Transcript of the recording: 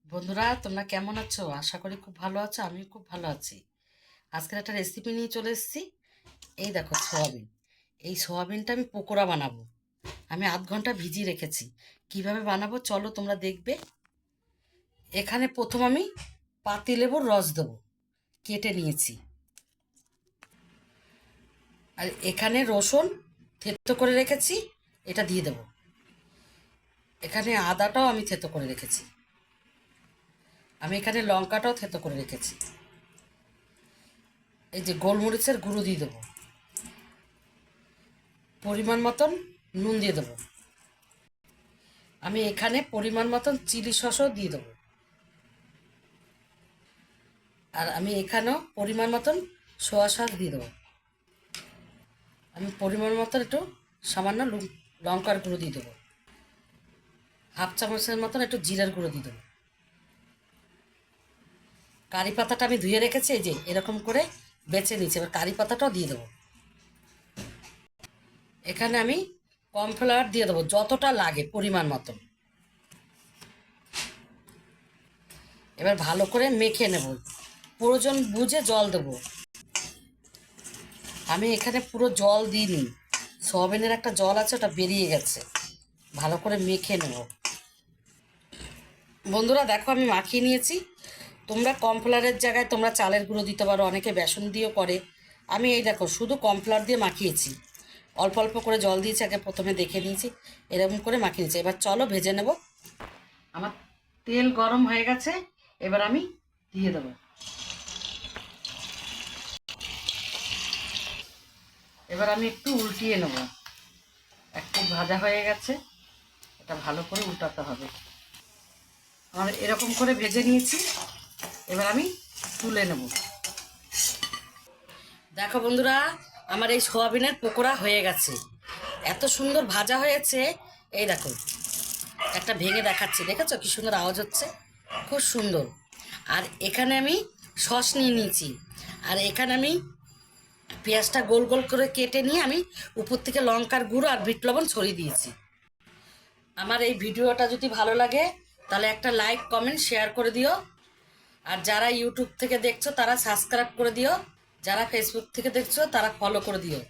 বন্ধুরা, তোমরা কেমন আছো? আশা করি খুব ভালো আছো। আমি খুব ভালো আছি। আজকের একটা রেসিপি নিয়ে চলে এসেছি। এই দেখো, সোয়াবিন। এই সোয়াবিনটা আমি পকোড়া বানাবো। আমি আধ ঘন্টা ভিজিয়ে রেখেছি। কিভাবে বানাবো চলো তোমরা দেখবে। এখানে প্রথম আমি পাতিলেবুর রস দেবো, কেটে নিয়েছি। আর এখানে রসুন থেতো করে রেখেছি, এটা দিয়ে দেবো। এখানে আদাটাও আমি থেতো করে রেখেছি। আমি এখানে লঙ্কাটাও থেতো করে রেখেছি। এই যে গোলমরিচের গুঁড়ো দিয়ে দেবো। পরিমাণ মতন নুন দিয়ে দেবো। আমি এখানে পরিমাণ মতন চিলি সসও দিয়ে দেবো। আর আমি এখানেও পরিমাণ মতন সোয়া সস দিয়ে দেবো। আমি পরিমাণ মতন একটু সামান্য লঙ্কার গুঁড়ো দিয়ে দেবো। হাফ চামচের মতন একটু জিরার গুঁড়ো দিয়ে দেবো। কারি পাতাটা আমি ধুয়ে রেখেছি, এই যে এরকম করে বেছে নিয়েছি। এবার কারি পাতাটাও দিয়ে দেবো। এখানে আমি কর্নফ্লাওয়ার দিয়ে দেবো যতটা লাগে পরিমাণ মতন। এবার ভালো করে মেখে নেব, প্রয়োজন বুঝে জল দেবো। আমি এখানে পুরো জল দিইনি, সয়াবিনের একটা জল আছে, ওটা বেরিয়ে গেছে। ভালো করে মেখে নেব। বন্ধুরা দেখো, আমি মাখিয়ে নিয়েছি। তোমরা কর্নফ্লাওয়ারের জায়গায় তোমরা চালের গুঁড়ো দিতে পারো, অনেকে বেসন দিয়েও করে। আমি এই দেখো শুধু কর্নফ্লাওয়ার দিয়ে মাখিয়েছি। অল্প অল্প করে জল দিয়েছি, আগে প্রথমে দেখে নিয়েছি। এরকম করে মাখিয়ে নিয়েছি। এবার চলো ভেজে নেব। আমার তেল গরম হয়ে গেছে, এবার আমি দিয়ে দেবো। এবার আমি একটু উল্টিয়ে নেব। একটু ভাজা হয়ে গেছে, এটা ভালো করে উল্টাতে হবে। আমার এরকম করে ভেজে নিয়েছি, এবার আমি তুলে নেব। দেখো বন্ধুরা, আমার এই সোয়াবিনের পকোড়া হয়ে গেছে। এত সুন্দর ভাজা হয়েছে। এই দেখো, একটা ভেঙে দেখাচ্ছি, দেখেছো কি সুন্দর আওয়াজ হচ্ছে? খুব সুন্দর। আর এখানে আমি সস নিয়ে নিয়েছি। আর এখানে আমি পেঁয়াজটা গোল গোল করে কেটে নিয়ে আমি উপর থেকে লঙ্কার গুঁড়ো আর বিট লবণ ছড়িয়ে দিয়েছি। আমার এই ভিডিওটা যদি ভালো লাগে তাহলে একটা লাইক কমেন্ট শেয়ার করে দিও। আর যারা ইউটিউব থেকে দেখছো তারা সাবস্ক্রাইব করে দিও। যারা ফেসবুক থেকে দেখছো তারা ফলো করে দিও।